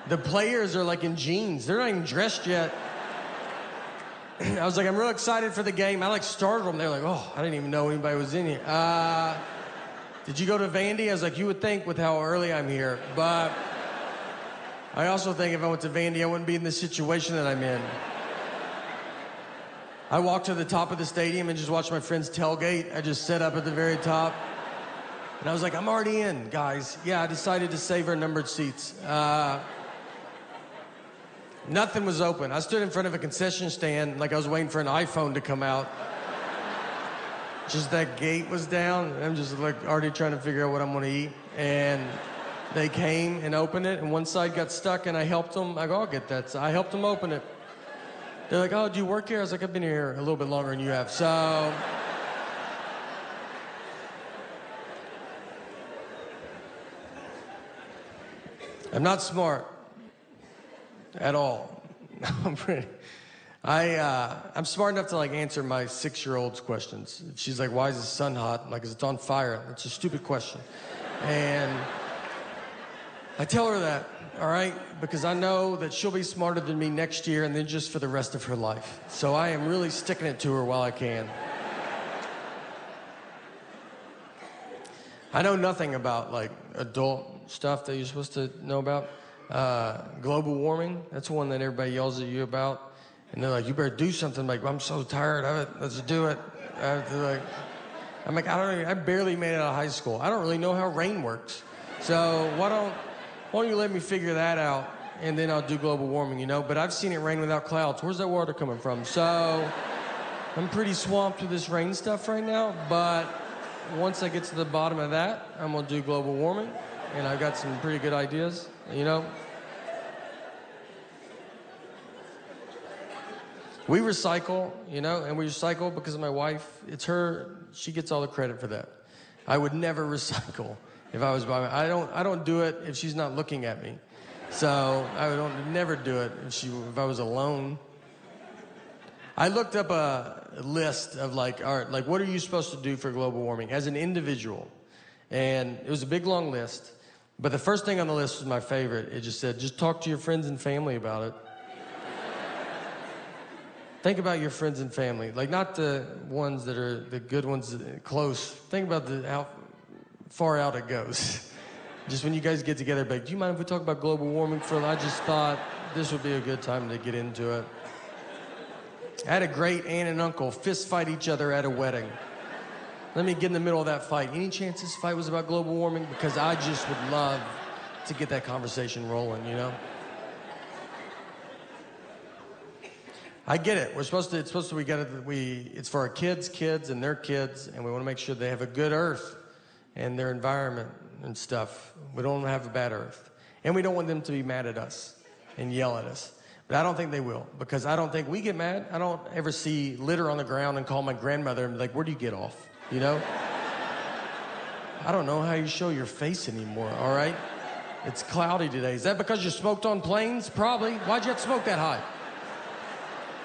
The players are like in jeans. They're not even dressed yet. I was like, I'm real excited for the game. I like startled them. They're like, oh, I didn't even know anybody was in here. Did you go to Vandy? I was like, you would think with how early I'm here. But I also think if I went to Vandy, I wouldn't be in the situation that I'm in. I walked to the top of the stadium and just watched my friends tailgate. I just sat up at the very top. And I was like, I'm already in, guys. Yeah, I decided to save our numbered seats. Nothing was open. I stood in front of a concession stand like I was waiting for an iPhone to come out. Just that gate was down. I'm just like already trying to figure out what I'm gonna eat. And they came and opened it, and one side got stuck, and I helped them. I go, I'll get that. So I helped them open it. They're like, oh, do you work here? I was like, I've been here a little bit longer than you have. So I'm not smart at all. I'm smart enough to like answer my 6-year-old's questions. She's like, why is the sun hot? I'm like, 'cause it's on fire. That's a stupid question. And I tell her that, all right? Because I know that she'll be smarter than me next year and then just for the rest of her life. So I am really sticking it to her while I can. I know nothing about like adult stuff that you're supposed to know about. Global warming, that's one that everybody yells at you about. And they're like, you better do something. I'm like, I'm so tired of it, let's do it. I'm like, I barely made it out of high school. I don't really know how rain works. So why don't you let me figure that out, and then I'll do global warming, you know? But I've seen it rain without clouds. Where's that water coming from? So I'm pretty swamped with this rain stuff right now, but once I get to the bottom of that, I'm gonna do global warming, and I've got some pretty good ideas, you know? We recycle, you know, and we recycle because of my wife. It's her, she gets all the credit for that. I would never recycle if I was by my, I don't do it if she's not looking at me. So I would never do it if I was alone. I looked up a list of like, all right, like what are you supposed to do for global warming as an individual? And it was a big long list, but the first thing on the list was my favorite. It just said, just talk to your friends and family about it. Think about your friends and family, like not the ones that are the good ones close. Think about how far out it goes. Just when you guys get together, like, do you mind if we talk about global warming for a little? I just thought this would be a good time to get into it. I had a great aunt and uncle fist fight each other at a wedding. Let me get in the middle of that fight. Any chance this fight was about global warming? Because I just would love to get that conversation rolling, you know? I get it. It's for our kids and their kids, and we want to make sure they have a good earth and their environment and stuff. We don't want to have a bad earth. And we don't want them to be mad at us and yell at us. But I don't think they will, because I don't think we get mad. I don't ever see litter on the ground and call my grandmother and be like, where do you get off? You know? I don't know how you show your face anymore, all right? It's cloudy today. Is that because you smoked on planes? Probably. Why'd you have to smoke that high?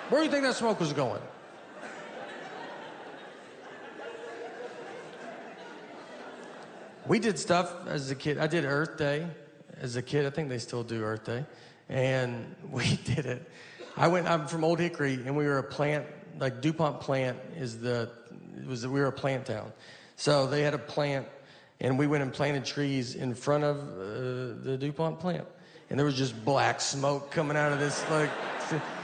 Where do you think that smoke was going? We did stuff as a kid. I did Earth Day as a kid. I think they still do Earth Day. And we did it. I'm from Old Hickory, and we were a plant, like DuPont plant we were a plant town. So they had a plant, and we went and planted trees in front of the DuPont plant. And there was just black smoke coming out of this, like,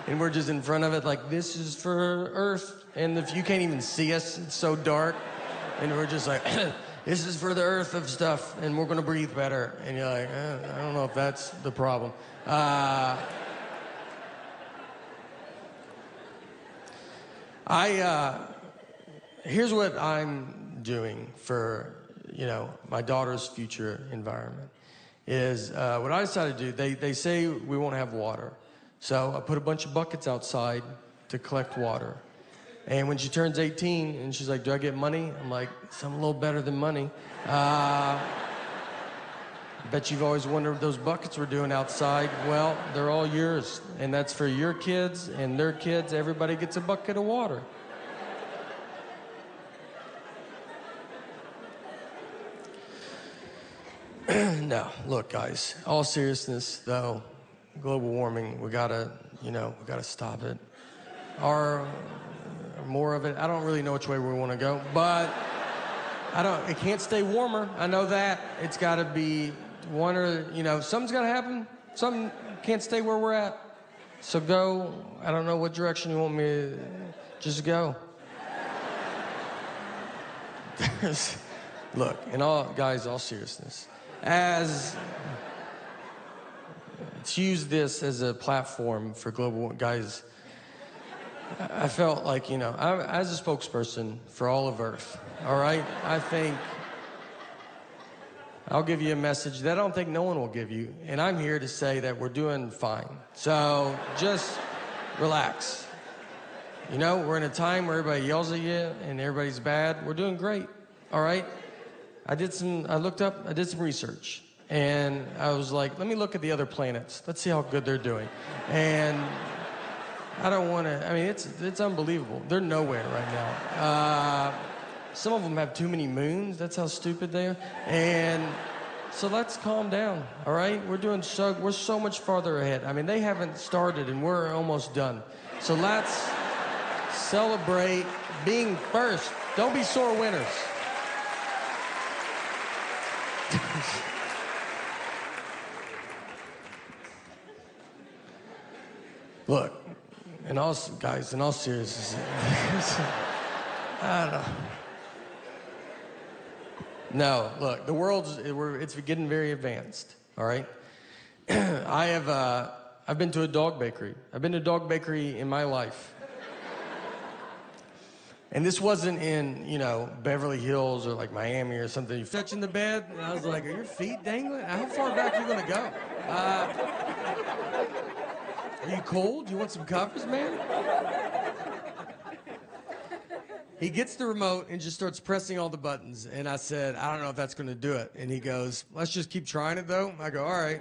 and we're just in front of it like, this is for Earth. And if you can't even see us, it's so dark. And we're just like, this is for the Earth of stuff, and we're gonna breathe better. And you're like, I don't know if that's the problem. Here's what I'm doing for, you know, my daughter's future environment is what I decided to do. They say we won't have water. So I put a bunch of buckets outside to collect water. And when she turns 18 and she's like, do I get money? I'm like, something a little better than money. I bet you've always wondered what those buckets we're doing outside. Well, they're all yours. And that's for your kids and their kids. Everybody gets a bucket of water. No, look, guys, all seriousness, though, global warming. We gotta stop it. Or more of it. I don't really know which way we want to go, but it can't stay warmer. I know that. It's gotta be one or, something's gotta happen. Something can't stay where we're at. So go, I don't know what direction you want me to just go. Look, all seriousness, let's use this as a platform for global, guys, I felt like, as a spokesperson for all of Earth, all right? I think I'll give you a message that I don't think no one will give you, and I'm here to say that we're doing fine. So just relax. We're in a time where everybody yells at you and everybody's bad. We're doing great, all right? I did some research, and I was like, let me look at the other planets. Let's see how good they're doing. And I don't want to, it's unbelievable. They're nowhere right now. Some of them have too many moons. That's how stupid they are. And so let's calm down, all right? We're so much farther ahead. They haven't started, and we're almost done. So let's celebrate being first. Don't be sore winners. Look, in all seriousness, I don't know. No, look, the it's getting very advanced, all right? I've been to a dog bakery. I've been to a dog bakery in my life. And this wasn't in, Beverly Hills or like Miami or something. You're touching the bed, and I was like, are your feet dangling? How far back are you gonna go? Are you cold? You want some covers, man? He gets the remote and just starts pressing all the buttons. And I said, I don't know if that's going to do it. And he goes, let's just keep trying it, though. I go, all right.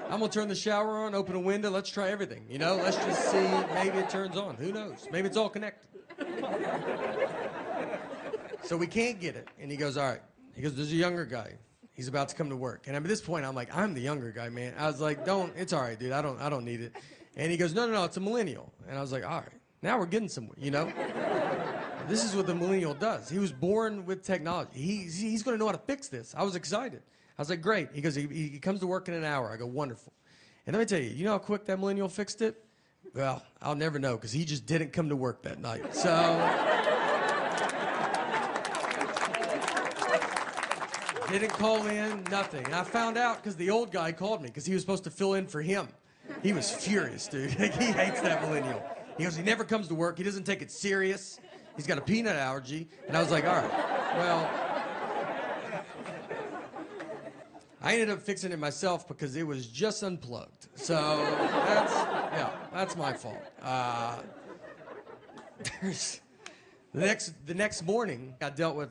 I'm going to turn the shower on, open a window. Let's try everything. Let's just see. Maybe it turns on. Who knows? Maybe it's all connected. So we can't get it. And he goes, all right. He goes, there's a younger guy. He's about to come to work. And at this point, I'm like, I'm the younger guy, man. I was like, it's all right, dude. I don't need it. And he goes, no, it's a millennial. And I was like, all right. Now we're getting somewhere, This is what the millennial does. He was born with technology. He's going to know how to fix this. I was excited. I was like, great. He goes, he comes to work in an hour. I go, wonderful. And let me tell you, you know how quick that millennial fixed it? Well, I'll never know because he just didn't come to work that night. So didn't call in, nothing. And I found out because the old guy called me because he was supposed to fill in for him. He was furious, dude. He hates that millennial. He goes, he never comes to work. He doesn't take it serious. He's got a peanut allergy. And I was like, all right, well, I ended up fixing it myself because it was just unplugged. So that's my fault. The next morning, I dealt with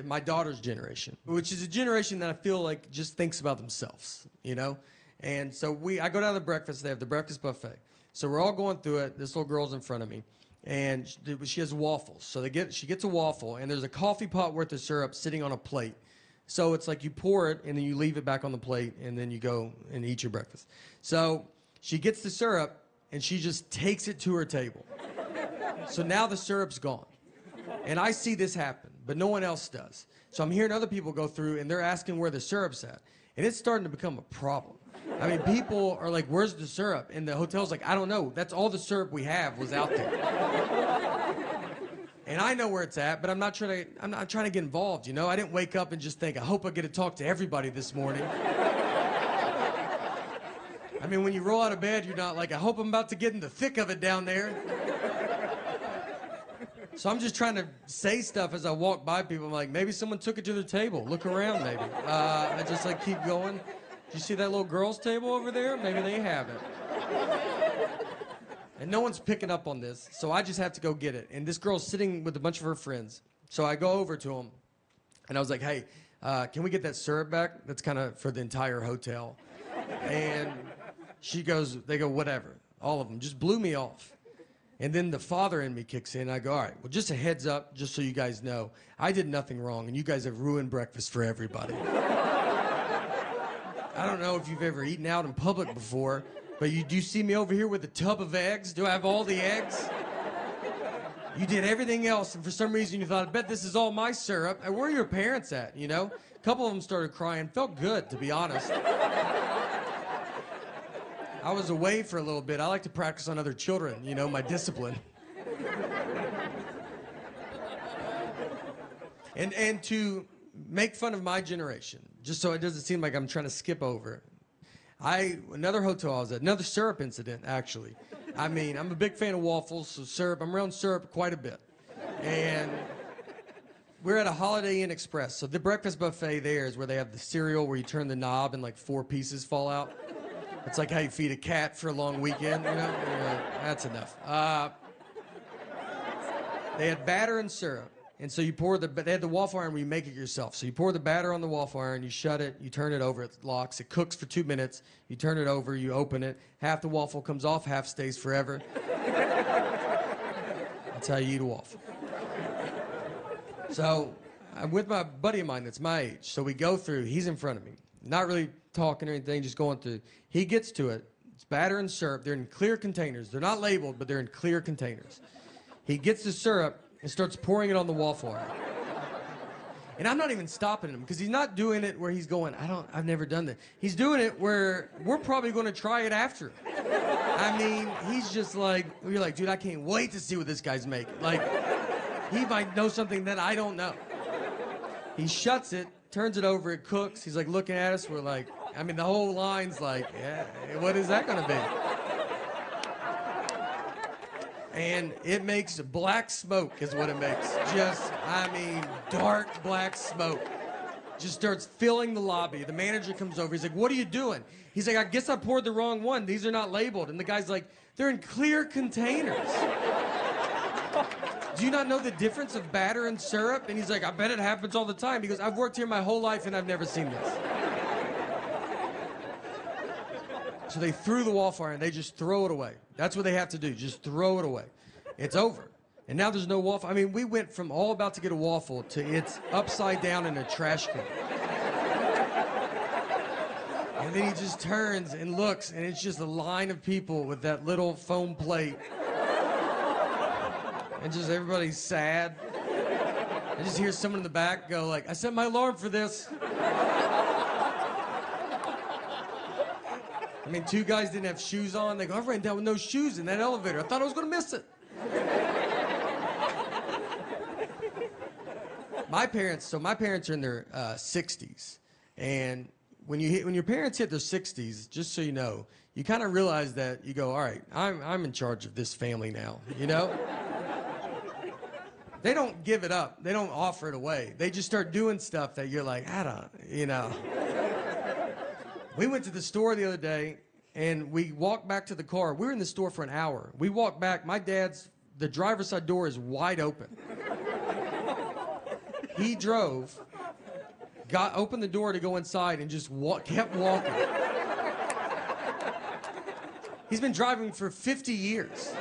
my daughter's generation, which is a generation that I feel like just thinks about themselves, And so I go down to breakfast. They have the breakfast buffet. So we're all going through it. This little girl's in front of me, and she has waffles. So she gets a waffle, and there's a coffee pot worth of syrup sitting on a plate. So it's like you pour it, and then you leave it back on the plate, and then you go and eat your breakfast. So she gets the syrup, and she just takes it to her table. So now the syrup's gone. And I see this happen, but no one else does. So I'm hearing other people go through, and they're asking where the syrup's at. And it's starting to become a problem. People are like, where's the syrup? And the hotel's like, I don't know. That's all the syrup we have was out there. And I know where it's at, but I'm not trying to get involved, I didn't wake up and just think, I hope I get to talk to everybody this morning. When you roll out of bed, you're not like, I hope I'm about to get in the thick of it down there. So I'm just trying to say stuff as I walk by people. I'm like, maybe someone took it to their table. Look around, maybe. I just keep going. Do you see that little girl's table over there? Maybe they have it. And no one's picking up on this, so I just have to go get it. And this girl's sitting with a bunch of her friends. So I go over to them, and I was like, hey, can we get that syrup back? That's kind of for the entire hotel. And they go, whatever. All of them. Just blew me off. And then the father in me kicks in. I go, all right, well, just a heads up, just so you guys know, I did nothing wrong, and you guys have ruined breakfast for everybody. I don't know if you've ever eaten out in public before, but do you see me over here with a tub of eggs? Do I have all the eggs? You did everything else, and for some reason you thought, I bet this is all my syrup. And where are your parents at, you know? A couple of them started crying. Felt good, to be honest. I was away for a little bit. I like to practice on other children, you know, my discipline. And to make fun of my generation, just so it doesn't seem like I'm trying to skip over. Another hotel I was at, another syrup incident, actually. I mean, I'm a big fan of waffles, so syrup, I'm around syrup quite a bit. And we're at a Holiday Inn Express. So the breakfast buffet there is where they have the cereal where you turn the knob and like 4 pieces fall out. It's like how you feed a cat for a long weekend, you know? That's enough. They had batter and syrup. And so you they had the waffle iron where you make it yourself. So you pour the batter on the waffle iron, you shut it, you turn it over, it locks, it cooks for 2 minutes, you turn it over, you open it, half the waffle comes off, half stays forever. That's how you eat a waffle. So I'm with my buddy of mine that's my age. So we go through, he's in front of me, not really talking or anything, just going through. He gets to it, it's batter and syrup, they're in clear containers. They're not labeled, but they're in clear containers. He gets the syrup and starts pouring it on the waffle iron. And I'm not even stopping him because he's not doing it where he's going, I've never done that. He's doing it where we're probably going to try it after. I mean, he's just like, you're like, dude, I can't wait to see what this guy's making. Like, he might know something that I don't know. He shuts it, turns it over, it cooks. He's like looking at us. We're like, I mean, the whole line's like, yeah, what is that going to be? And it makes black smoke is what it makes. Just, I mean, dark black smoke. Just starts filling the lobby. The manager comes over. He's like, what are you doing? He's like, I guess I poured the wrong one. These are not labeled. And the guy's like, they're in clear containers. Do you not know the difference of batter and syrup? And he's like, I bet it happens all the time. He goes, I've worked here my whole life and I've never seen this. So they threw the waffle iron. They just throw it away. That's what they have to do. Just throw it away. It's over. And now there's no waffle. I mean, we went from all about to get a waffle to it's upside down in a trash can. And then he just turns and looks, and it's just a line of people with that little foam plate. And just everybody's sad. I just hear someone in the back go like, I set my alarm for this. I mean, 2 guys didn't have shoes on. They go, I ran down with no shoes in that elevator. I thought I was going to miss it. My parents are in their 60s. And when your parents hit their 60s, just so you know, you kind of realize that you go, all right, I'm in charge of this family now, you know? They don't give it up. They don't offer it away. They just start doing stuff that you're like, I don't, you know. We went to the store the other day, and we walked back to the car. We were in the store for an hour. We walked back. The driver's side door is wide open. He drove, opened the door to go inside, and just kept walking. He's been driving for 50 years.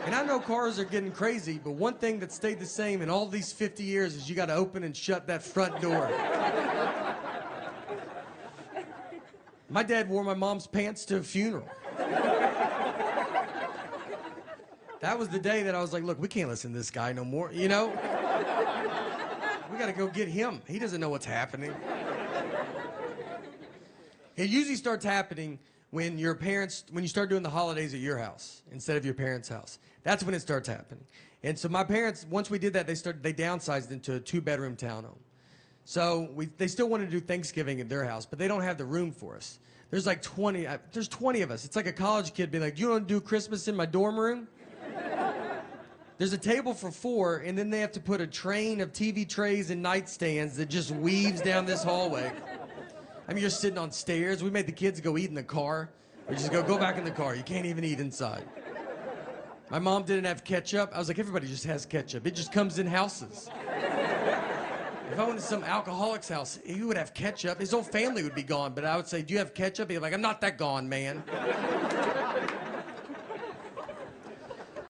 And I know cars are getting crazy, but one thing that stayed the same in all these 50 years is you got to open and shut that front door. My dad wore my mom's pants to a funeral. That was the day that I was like, look, we can't listen to this guy no more, you know? We got to go get him. He doesn't know what's happening. It usually starts happening when you start doing the holidays at your house instead of your parents' house. That's when it starts happening. And so my parents, once we did that, they downsized into a 2-bedroom townhome. So they still want to do Thanksgiving at their house, but they don't have the room for us. There's like 20 of us. It's like a college kid being like, do you want to do Christmas in my dorm room? There's a table for 4, and then they have to put a train of TV trays and nightstands that just weaves down this hallway. I mean, you're sitting on stairs. We made the kids go eat in the car. We just go back in the car. You can't even eat inside. My mom didn't have ketchup. I was like, everybody just has ketchup. It just comes in houses. If I went to some alcoholic's house, he would have ketchup. His whole family would be gone. But I would say, do you have ketchup? He'd be like, I'm not that gone, man.